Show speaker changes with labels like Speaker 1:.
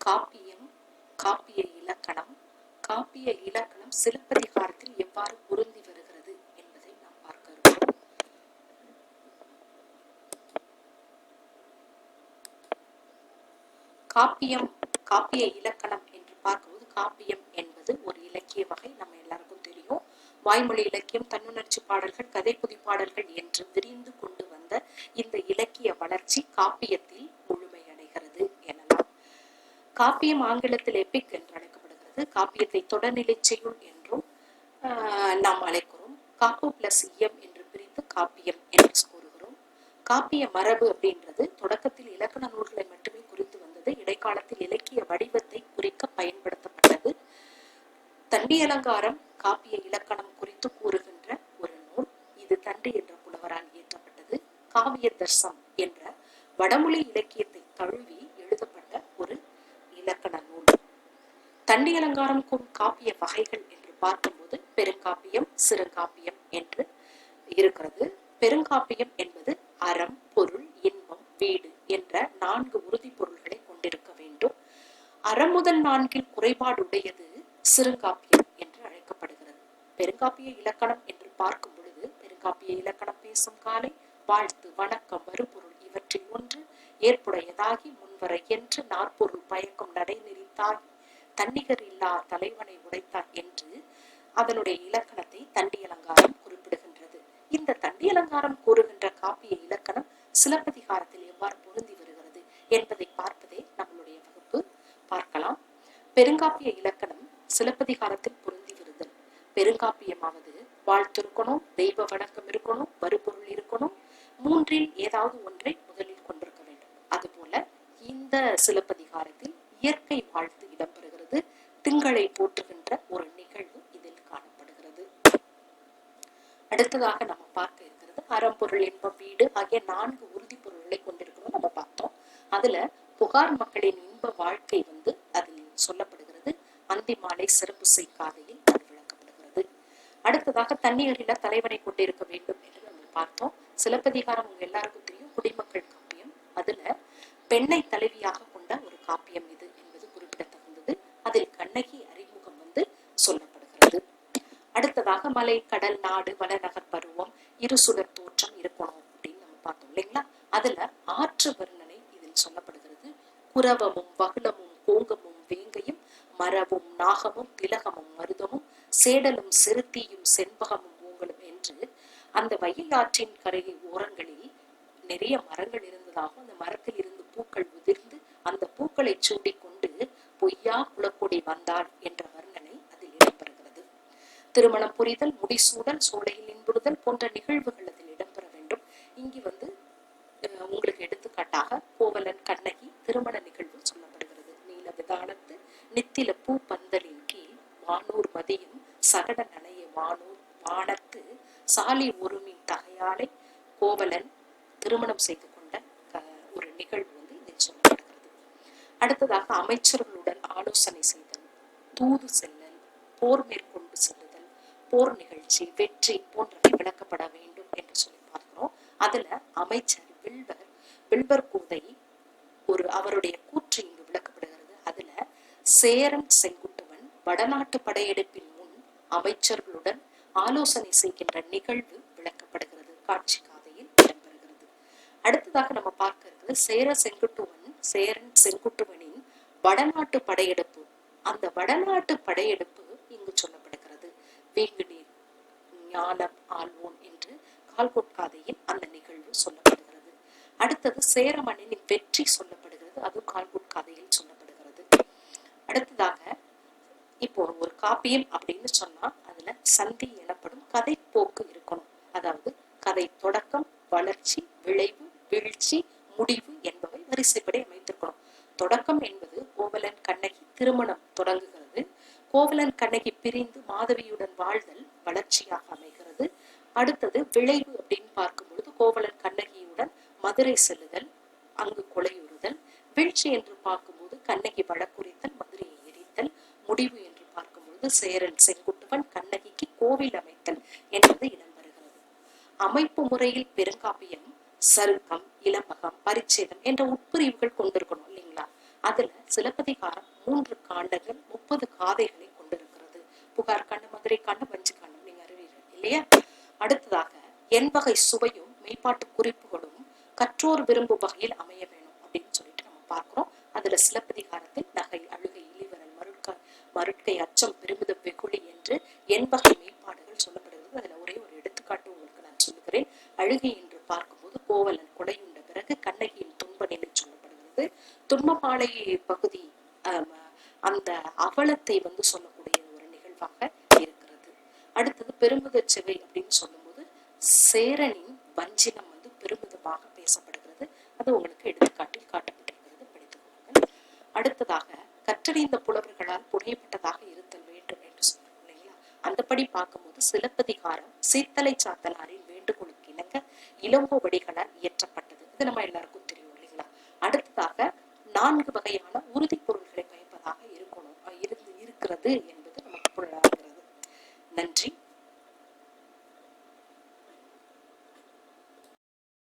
Speaker 1: காப்பியம், காப்பிய இலக்கணம். காப்பிய இலக்கணம் சிலப்பதிகாரத்தில் எவ்வாறு பொருந்தி வருகிறது என்பதை நாம் பார்க்க இருக்கிறோம். காப்பியம், காப்பிய இலக்கணம் என்று பார்க்கும்போது காப்பியம் என்பது ஒரு இலக்கிய வகை. நம்ம எல்லாருக்கும் தெரியும். வாய்மொழி இலக்கியம், தன்னுணர்ச்சி பாடல்கள், கதை புதிப்பாடல்கள் என்று விரிந்து கொண்டு வந்த இந்த இலக்கிய வளர்ச்சி காப்பியத்தில் முழுமையடைகிறது எனலாம். காப்பியம் ஆங்கிலத்தில் எபிக் என்று அழைக்கப்படுகிறது. காப்பியத்தை தொடர்நிலை செய்யுள் என்றும் நாம் அழைக்கிறோம். காப்பு பிளஸ் இயம் என்று பிரித்து காப்பியம் என்று கூறுகிறோம். காப்பிய மரபு அப்படின்றது தொடக்கத்தில் இலக்கண நூல்களை மட்டுமே குறித்து வந்தது. இடைக்காலத்தில் இலக்கிய வடிவத்தை குறிக்க பயன்படுத்தப்பட்டது. தண்டி அலங்காரம் காப்பிய இலக்கணம் குறித்து கூறுகின்ற ஒரு நூல். இது தண்டி என்ற புலவரால் இயற்றப்பட்டது. காவிய தர்சம் என்ற வடமொழி இலக்கியத்தை தழுவி எழுதப்பட்ட ஒரு இலக்கண நூல். தண்டி அலங்காரம் காப்பிய வகைகள் என்று பார்க்கும்போது பெருங்காப்பியம், சிறுகாப்பியம் என்று இருக்கிறது. பெருங்காப்பியம் என்பது அறம், பொருள், இன்பம், வீடு என்ற 4 உறுதி பொருள்களை கொண்டிருக்க வேண்டும். அறம் முதல் 4 குறைபாடு உடையது சிறுகாப்பியம் என்று அழைக்கப்படுகிறது. பெருங்காப்பிய இலக்கணம் என்று பார்க்கும் பொழுது பெருங்காப்பிய இலக்கணம் பேசும் காலை, வாழ்த்து, வணக்கம், மறுபொருள் இவற்றில் ஒன்று ஏற்புடையதாகி முன்வர என்று நாற்பொருள் பயக்கும் நடைநெறித்தாகி தன்னிகர் இல்லா தலைவனை உடைத்தார் என்று அதனுடைய இலக்கணத்தை தண்டி அலங்காரம் குறிப்பிடுகின்றது. இந்த தண்டி அலங்காரம் கூறுகின்ற காப்பிய இலக்கணம் சிலப்பதிகாரத்தில் எவ்வாறு பொருந்தி வருகிறது என்பதை பார்ப்பதே நம்மளுடைய வகுப்பு. பார்க்கலாம். பெருங்காப்பிய இலக்கணம் சிலப்பதிகாரத்தில் பொருந்தி வருதல். பெருங்காப்பியமாவது வாழ்த்து இருக்கணும், தெய்வ வணக்கம் இருக்கணும், மறுபொருள் இருக்கணும், 3இல் ஏதாவது ஒன்றை முதலில் கொண்டிருக்க வேண்டும். அதுபோல இந்த சிலப்பதிகாரத்தில் இயற்கை வாழ்த்து இடம்பெறுகிறது. திங்களை போற்றுகின்ற ஒரு நிகழ்வு இதில் காணப்படுகிறது. அடுத்ததாக நம்ம பார்க்க இருக்கிறது அறம்பொருள், இன்பம், வீடு ஆகிய 4 உறுதி பொருள்களை கொண்டிருக்கணும் நம்ம பார்த்தோம். அதுல புகார் மக்களின் இன்ப வாழ்க்கை அதில் சொல்லப்படுகிறது. அந்தி மாலை சிறப்பு செய்காதையில் அது விளக்கப்படுகிறது. அடுத்ததாக தன்னிகரில தலைவனை கொண்டிருக்க வேண்டும் என்று நம்ம பார்த்தோம். சிலப்பதிகாரம் உங்க எல்லாருக்கும் தெரியும், குடிமக்கள் காப்பியம். அதுல பெண்ணை தலைவியாக கொண்ட ஒரு காப்பியம் இது என்பது குறிப்பிடத்தகுந்தது. அதில் கண்ணகி அறிமுகம் சொல்லப்படுகிறது. அடுத்ததாக மலை, கடல், நாடு, வளநகர் பருவம், இருசுடர் தோற்றம் இருக்கணும் அப்படின்னு நம்ம பார்த்தோம் இல்லைங்களா. அதுல ஆற்று வர்ணனை இதில் சொல்லப்படுகிறது. குரவமும் வகுளமும் கோங்கமும் வேங்கையும் மரவும் நாகமும் திலகமும் மருதமும் சேடலும் சிறுத்தியும் செண்பகமும் ஊங்களும் என்று அந்த வைகை ஆற்றின் கரை ஓரங்களில் நிறைய மரங்கள் இருந்ததாகவும் அந்த மரத்தில் இருந்து பூக்கள் உதிர்ந்து அந்த பூக்களை சூடிக்கொண்டு பொய்யா குளக்கொடி வந்தாள் என்ற வர்ணனை அதில் இடம்பெறுகிறது. திருமணம் புரிதல், முடிசூடல், சோலையில் இன்புறுதல் போன்ற நிகழ்வுகள் அதில் இடம்பெற வேண்டும். இங்கு உங்களுக்கு எடுத்துக்காட்டாக கோவலன் கண்ணகி திருமண நிகழ்வு சொல்லப்படுகிறது. நீல விதானத்து நித்தில பூ பந்தலின் கீழ் வானூர் மதியும் சகட நனைய வானூர் வானத்து சாலி ஒருமின் தகையாலை கோவலன் திருமணம் செய்து கொண்ட ஒரு நிகழ்வு இதில் சொல்லப்படுகிறது. அடுத்ததாக அமைச்சர்களுடன் ஆலோசனை செய்தல், தூது செல்லல், போர் மேற்கொண்டு செல்லுதல், போர் நிகழ்ச்சி, வெற்றி போன்றவை விளக்கப்பட வேண்டும் என்று சொல்லி பார்க்கிறோம். அதுல அமைச்சர் வில்வர் கூதை அவருடைய கூற்று இங்கு விளக்கப்படுகிறது. அதுல சேரன் செங்குட்டுவன் வடநாட்டு படையெடுப்பின் முன் அமைச்சர்களுடன் ஆலோசனை செய்கின்ற நிகழ்வு விளக்கப்படுகிறது. காட்சி காதையில் இடம்பெறுகிறது. அடுத்ததாக நம்ம பார்க்க இருக்கிறது சேரன் செங்குட்டுவனின் வடநாட்டு படையெடுப்பு. அந்த வடநாட்டு படையெடுப்பு இங்கு சொல்லப்படுகிறது. வீங்கு நீர் ஞானம் ஆள்வோன் என்று கால்கோட்காதையில் அந்த நிகழ்வு சொல்லப்படுகிறது. அடுத்தது சேர மன்னனின் வெற்றி சொல்லப்படுகிறது. அது கால்கோட்காதையில் சொல்லப்படுகிறது. அடுத்ததாக இப்போ ஒரு காப்பியம் அப்படின்னு சொன்னா அதுல சந்தி எனப்படும் கதை போக்கு இருக்கணும். அதாவது கதை தொடக்கம், வளர்ச்சி, விளைவு, வீழ்ச்சி, முடிவு என்பவை வரிசைப்படி அமைத்திருக்கணும். தொடக்கம் என்பது கோவலன் கண்ணகி திருமணம் தொடங்குகிறது. கோவலன் கண்ணகி பிரிந்து மாதவியுடன் வாழ்தல் வளர்ச்சியாக அமைகிறது. அடுத்தது விளைவு அப்படின்னு பார்க்கும் பொழுது கோவலன் கண்ணகியுடன் மதுரை செல்லுதல், அங்கு கொலையுறுதல். வீழ்ச்சி என்று பார்க்கும்போது கண்ணகி வழக்குரைத்தல், மதுரையை எரித்தல். முடிவு என்று பார்க்கும்போது சேரன் செங்குட்டுவன் கண்ணகிக்கு கோவில் அமைத்தல் என்பது இடம்பெறுகிறது. அமைப்பு முறையில் பெருங்காப்பியம் சருக்கம், இலம்பகம், பரிச்சேதம் என்ற உட்பிரிவுகள் கொண்டிருக்கணும் இல்லைங்களா. அதுல சிலப்பதிகாரம் 3 காண்டங்கள் 30 காதைகளை கொண்டிருக்கிறது. புகார் காண்டம், மதுரை காண்டம், வஞ்சி காண்டம் நீங்க அறிவீர்கள் இல்லையா? அடுத்ததாக எண்வகை சுவையும் மெய்ப்பாட்டு குறிப்புகளும் கற்றோர் விரும்பும் வகையில் அமைய வேணும் அப்படின்னு சொல்லிட்டு நம்ம பார்க்கிறோம். அதுல சிலப்பதிகாரத்தில் நகை, அழுகை, இளிவரல், மருட்கை, அச்சம், பெருமிதம், வெகுளி என்று எண்வகை மெய்ப்பாடுகள் சொல்லப்படுகிறது. அதுல ஒரே ஒரு எடுத்துக்காட்டு உங்களுக்கு நான் சொல்லுகிறேன். அழுகை என்று பார்க்கும்போது கோவலன் கொடையுண்ட பிறகு கண்ணகியின் துன்ப நிலை சொல்லப்படுகிறது. துன்பமாலை பகுதி அந்த அவலத்தை சொல்லக்கூடிய ஒரு நிகழ்வாக இருக்கிறது. அடுத்தது பெருமித செவை அப்படின்னு சொல்லும்போது சேரனின் வஞ்சினம் பெருமிதமாக பேசப்படுகிறது. அது உங்களுக்கு எடுத்துக்காட்டில் காட்டப்பட்டிருக்கிறது, படித்துக் கொள்ளுங்கள். அடுத்ததாக கற்றறிந்த புலவர்களால் புனையப்பட்டதாக இருத்தல் வேண்டும் என்று சொல்றோம் இல்லைங்களா? அந்தபடி பார்க்கும்போது சிலப்பதிகாரம் சீத்தலை சாத்தனாரின் வேண்டுகோளுக்கு இணங்க இளங்கோவடிகளால் இயற்றப்பட்டது. இது நம்ம எல்லாருக்கும் தெரியும் இல்லைங்களா? அடுத்ததாக 4 வகையான உறுதி பொருள்களை பயப்பதாக இருக்கிறது என்பது நமக்கு புலனாகிறது. நன்றி.